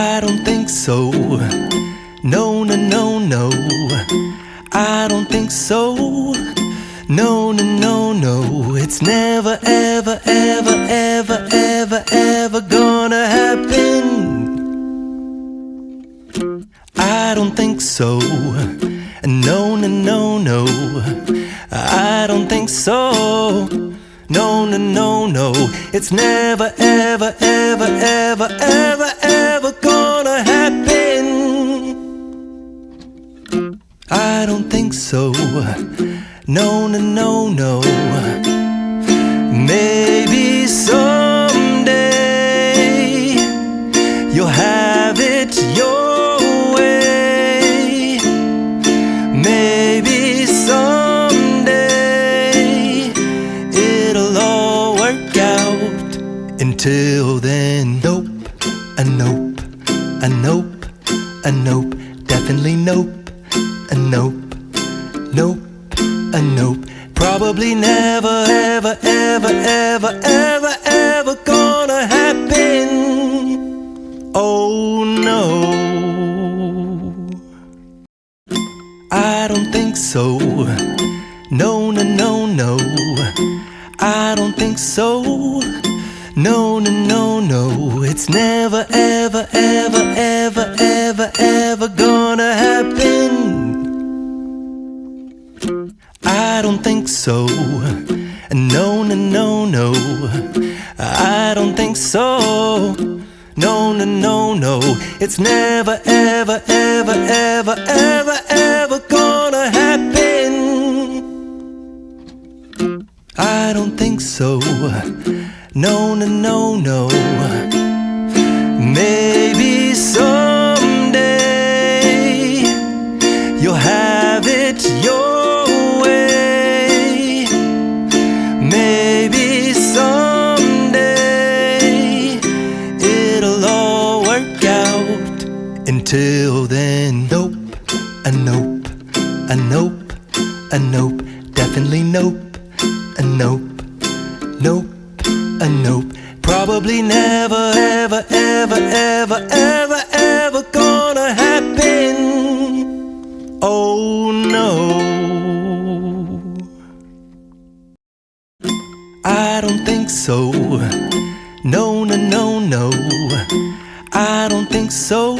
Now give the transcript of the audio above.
I don't think so. No, no, no, no. I don't think so. No, no, no, no. It's never, ever, ever, ever, ever, ever gonna happen. I don't think so. No, no, no, no. I don't think so. No, no, no, no. It's never, ever, ever, ever, ever, ever gonna happen. I don't think so. No, no, no, no. Maybe someday you'll have it your way. Maybe someday it'll all work out. Until then, nope, a nope, a nope, a nope, definitely nope, a nope, nope, a nope. Probably never, ever, ever, ever, ever, ever gonna happen. Oh no, I don't think so. No, no, no, no. I don't think so. No, no, no, no. It's never, ever, ever, ever, ever, ever gonna happen. I don't think so. No, no, no, no. I don't think so. No, no, no, no. It's never, ever, ever, ever, ever, ever gonna happen. I don't think so. No, no, no, no. Maybe someday you'll have it your way. Maybe someday it'll all work out. Until then, nope, a nope, a nope, a nope, definitely nope, a nope, nope, a nope. Probably never, ever, ever, ever, ever, ever gonna happen. Oh no, I don't think so. No, no, no, no. I don't think so.